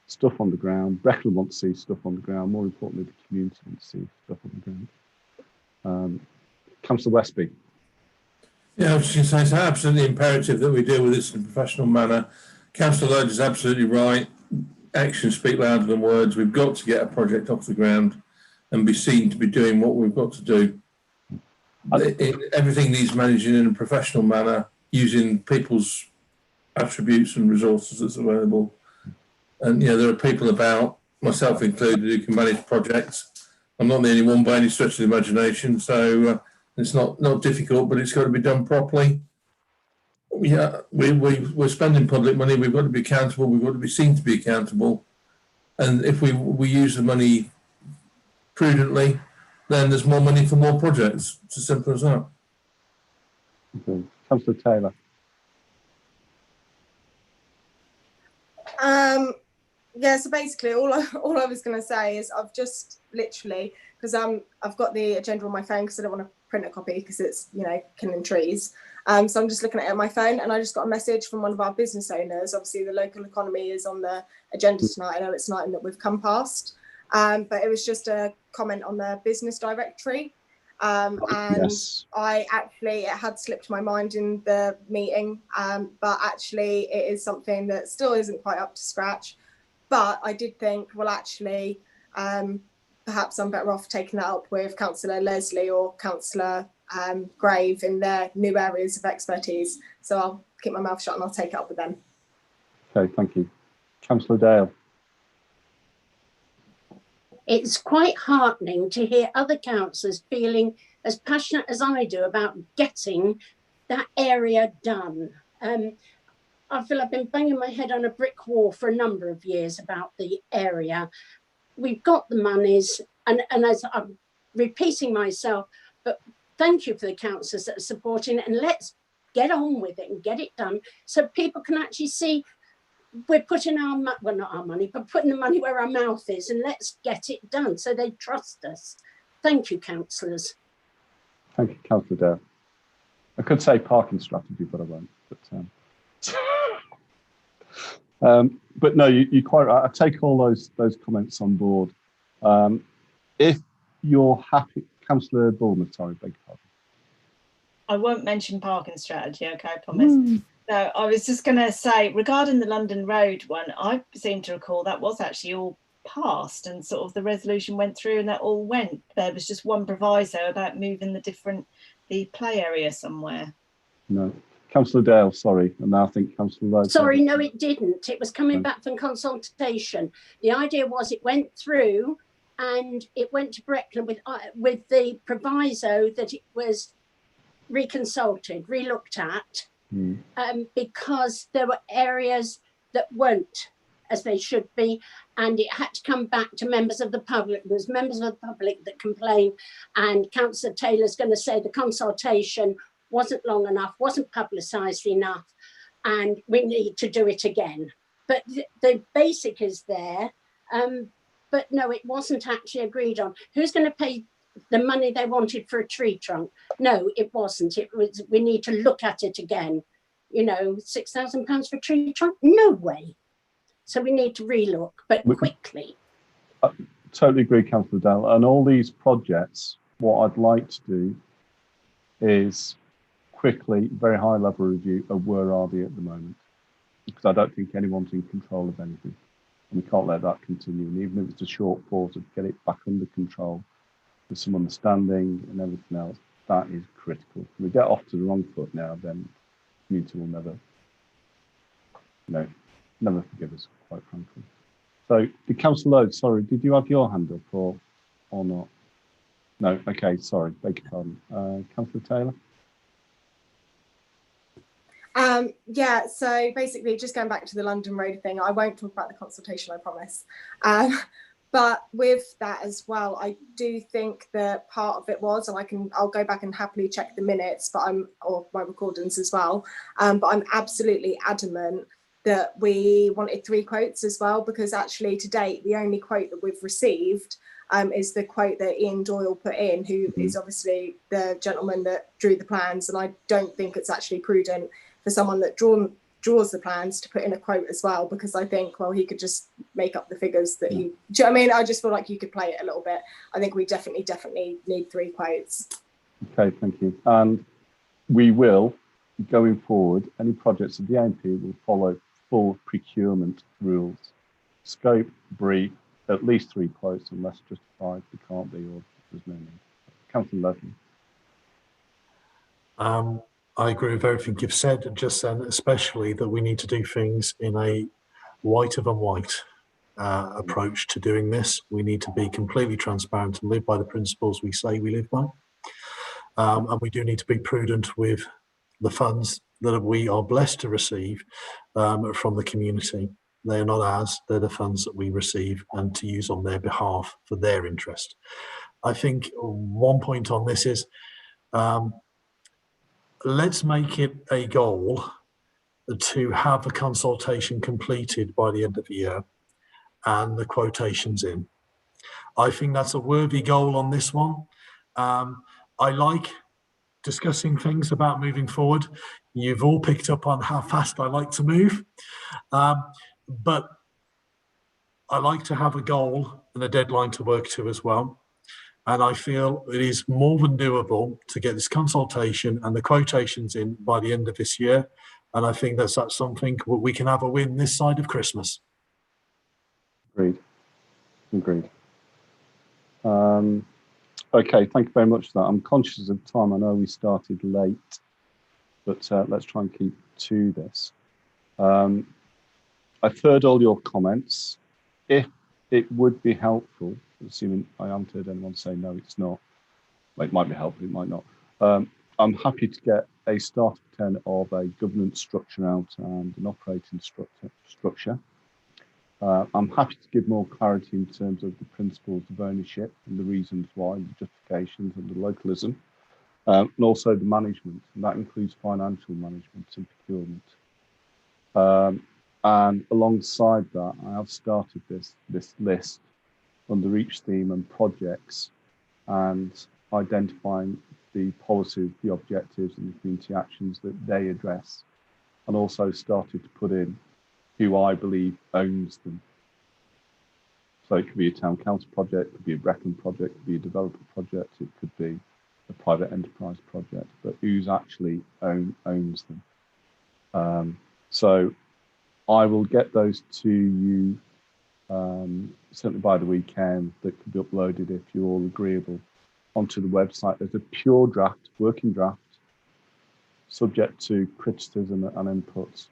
stuff on the ground. Breckland want to see stuff on the ground. More importantly, the community want to see stuff on the ground. Councillor Westby. Yeah, I was just going to say it's absolutely imperative that we deal with this in a professional manner. Councillor Lloyd is absolutely right. Actions speak louder than words. We've got to get a project off the ground and be seen to be doing what we've got to do. Everything needs managing in a professional manner, using people's attributes and resources that's available. And, you know, there are people about, myself included, who can manage projects. I'm not the only one by any stretch of the imagination, so it's not difficult, but it's got to be done properly. Yeah, we're spending public money. We've got to be accountable. We've got to be seen to be accountable. And if we use the money prudently, then there's more money for more projects. It's as simple as that. Okay. Councillor Taylor. Yeah, so basically all I was going to say is I've just literally, because I've got the agenda on my phone because I don't want to print a copy because it's, you know, killing trees. So I'm just looking at it on my phone, and I just got a message from one of our business owners. Obviously, the local economy is on the agenda tonight. I know it's not, and that we've come past, but it was just a comment on the business directory. And yes. It had slipped my mind in the meeting, but actually it is something that still isn't quite up to scratch. But I did think, well, actually, perhaps I'm better off taking that up with Councillor Leslie or Councillor Grave in their new areas of expertise. So I'll keep my mouth shut and I'll take it up with them. Okay, thank you. Councillor Dale. It's quite heartening to hear other councillors feeling as passionate as I do about getting that area done. I feel I've been banging my head on a brick wall for a number of years about the area. We've got the monies, and as I'm repeating myself, but thank you for the councillors that are supporting it, and let's get on with it and get it done so people can actually see we're putting well, not our money, but putting the money where our mouth is, and let's get it done so they trust us. Thank you, councillors. Thank you, Councillor Dale. I could say parking strategy, but I won't. But no, you quite right. I take all those comments on board. If you're happy, Councillor Bullman, sorry, beg your pardon. I won't mention parking strategy, okay, I promise. No, I was just going to say, regarding the London Road one, I seem to recall that was actually all passed and sort of the resolution went through and that all went. There was just one proviso about moving the play area somewhere. No. Councillor Dale, sorry, and now I think Councillor Lowe. Sorry, no, it didn't. It was coming back from consultation. The idea was it went through and it went to Breckland with the proviso that it was reconsulted, relooked at, because there were areas that weren't as they should be, and it had to come back to members of the public. There's members of the public that complained, and Councillor Taylor's going to say the consultation wasn't long enough, wasn't publicised enough, and we need to do it again. But the basic is there, but no, it wasn't actually agreed on. Who's going to pay the money they wanted for a tree trunk? No, it wasn't. It was, we need to look at it again. You know, £6,000 for a tree trunk? No way. So we need to relook, but quickly. I totally agree, Councillor Dale. And all these projects, what I'd like to do is quickly, very high level review of where are they at the moment, because I don't think anyone's in control of anything, and we can't let that continue. And even if it's a short pause to get it back under control with some understanding and everything else, that is critical. If we get off to the wrong foot now, then community will never, never forgive us, quite frankly. So, the Councillor Lowe, sorry, did you have your hand up or not? No, okay, sorry, beg your pardon. Councillor Taylor? Yeah, so basically just going back to the London Road thing, I won't talk about the consultation, I promise. But with that as well, I do think that part of it was, and I'll go back and happily check the minutes, or my recordings as well. But I'm absolutely adamant that we wanted 3 quotes as well, because actually to date, the only quote that we've received is the quote that Ian Doyle put in, who is obviously the gentleman that drew the plans. And I don't think it's actually prudent for someone that draws the plans to put in a quote as well, because I think, well, he could just make up the figures that he, do you know what I mean? I just feel like you could play it a little bit. I think we definitely need 3 quotes. Okay, thank you. And we will, going forward, any projects of the AMP will follow full procurement rules. Scope, brief, at least 3 quotes, unless justified, there can't be, or there's no need. Councillor Lovely. I agree with everything you've said, just then, especially that we need to do things in a whiter than white approach to doing this. We need to be completely transparent and live by the principles we say we live by. And we do need to be prudent with the funds that we are blessed to receive from the community. They are not ours, they're the funds that we receive and to use on their behalf for their interest. I think one point on this is, let's make it a goal to have a consultation completed by the end of the year and the quotations in. I think that's a worthy goal on this one. I like discussing things about moving forward. You've all picked up on how fast I like to move, but I like to have a goal and a deadline to work to as well. And I feel it is more than doable to get this consultation and the quotations in by the end of this year. And I think that's something we can have a win this side of Christmas. Agreed. Okay, thank you very much for that. I'm conscious of time. I know we started late, but let's try and keep to this. I've heard all your comments. If it would be helpful, assuming I haven't heard anyone say no, it's not. Well, it might be helpful, it might not. I'm happy to get a starter plan of a governance structure out and an operating structure. I'm happy to give more clarity in terms of the principles of ownership and the reasons why, the justifications and the localism. and also the management, and that includes financial management and procurement. And alongside that, I have started this list under each theme and projects, and identifying the policies, the objectives, and the community actions that they address, and also started to put in who I believe owns them. So it could be a town council project, it could be a Brecon project, it could be a developer project, it could be a private enterprise project, but who's actually owns them. So I will get those to you certainly by the weekend. That could be uploaded, if you're all agreeable, onto the website. There's a pure draft, working draft, subject to criticism and inputs,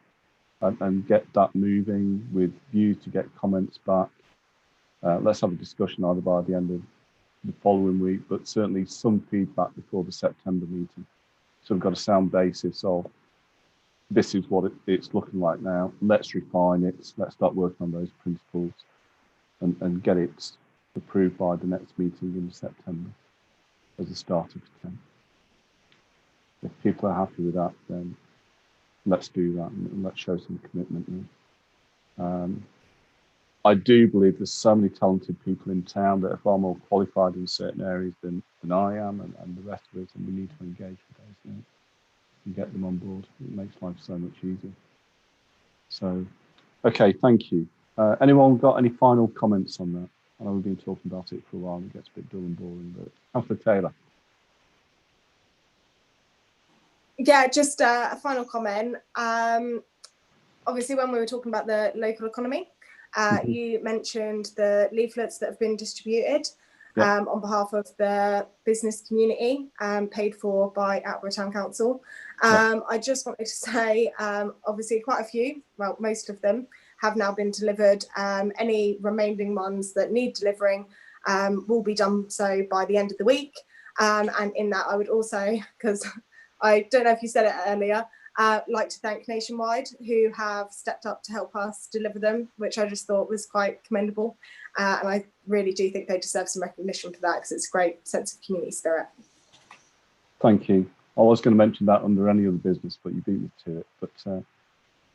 and get that moving with view to get comments back. Let's have a discussion either by the end of the following week, but certainly some feedback before the September meeting. So we've got a sound basis of this is what it's looking like now. Let's refine it. Let's start working on those principles and get it approved by the next meeting in September as a start of 10. If people are happy with that, then let's do that and let's show some commitment. I do believe there's so many talented people in town that are far more qualified in certain areas than I am, and the rest of us, and we need to engage with those and get them on board. It makes life so much easier. So, okay, thank you. Anyone got any final comments on that? I know we've been talking about it for a while and it gets a bit dull and boring, but Councillor Taylor. Yeah, just a final comment. Obviously, when we were talking about the local economy, you mentioned the leaflets that have been distributed on behalf of the business community, paid for by Attleborough Town Council. I just wanted to say, obviously, quite a few, well, most of them have now been delivered. Any remaining ones that need delivering will be done so by the end of the week. And in that, I would also, because I don't know if you said it earlier, like to thank Nationwide, who have stepped up to help us deliver them, which I just thought was quite commendable. And I really do think they deserve some recognition for that, because it's a great sense of community spirit. Thank you. I was going to mention that under any other business, but you beat me to it. But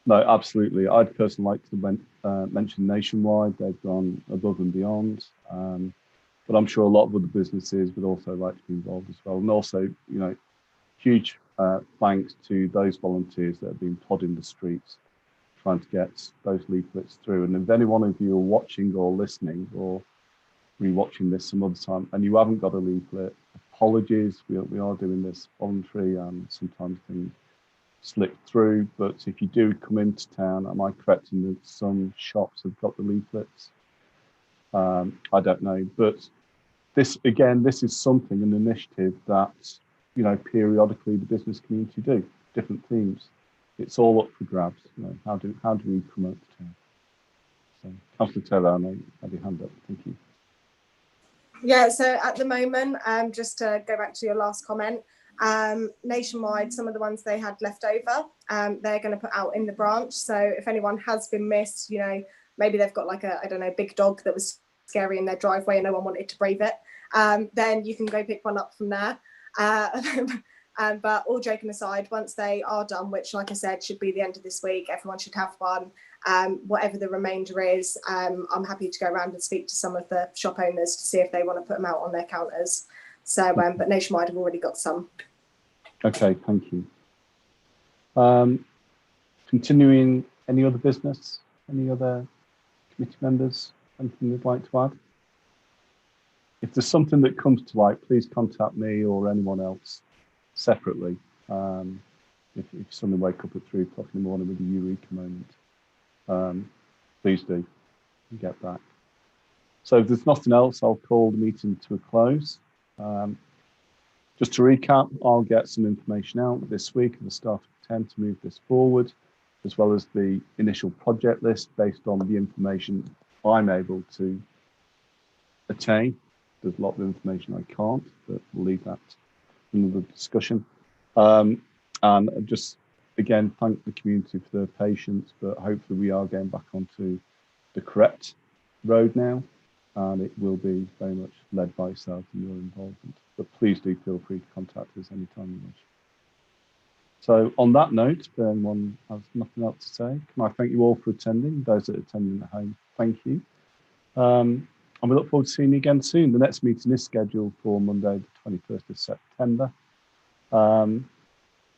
no, absolutely. I'd personally like to mention Nationwide. They've gone above and beyond. But I'm sure a lot of other businesses would also like to be involved as well. And also, you know, huge thanks to those volunteers that have been plodding the streets trying to get those leaflets through. And if any one of you are watching or listening or rewatching this some other time and you haven't got a leaflet, apologies. We are doing this voluntary and sometimes things slip through. But if you do come into town, am I correct in that some shops have got the leaflets? I don't know. But this, again, this is something, an initiative that, you know, periodically the business community do, different themes. It's all up for grabs. You know, how do we promote the town? So, Councillor Taylor, I know you had your hand up. Thank you. Yeah, so at the moment, just to go back to your last comment, Nationwide, some of the ones they had left over, they're going to put out in the branch. So if anyone has been missed, you know, maybe they've got like a, I don't know, big dog that was scary in their driveway and no one wanted to brave it, then you can go pick one up from there. But all joking aside, once they are done, which like I said should be the end of this week, everyone should have one. Whatever the remainder is, I'm happy to go around and speak to some of the shop owners to see if they want to put them out on their counters. So but Nationwide have already got some. Okay, thank you. Continuing, any other business, any other committee members, anything they'd like to add? If there's something that comes to light, please contact me or anyone else separately. If you suddenly wake up at 3 o'clock in the morning with a eureka moment, please do get back. So if there's nothing else, I'll call the meeting to a close. Just to recap, I'll get some information out this week at the start of 10 to move this forward, as well as the initial project list based on the information I'm able to attain. There's a lot of information I can't, but we'll leave that for another discussion. And just again, thank the community for their patience, but hopefully we are getting back onto the correct road now, and it will be very much led by yourself and your involvement. but please do feel free to contact us anytime you wish. So on that note, if anyone has nothing else to say, can I thank you all for attending? Those that are attending at home, thank you. And we look forward to seeing you again soon. The next meeting is scheduled for Monday, the 21st of September. In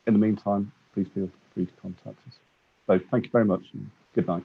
the meantime, please feel free to contact us. So thank you very much and good night.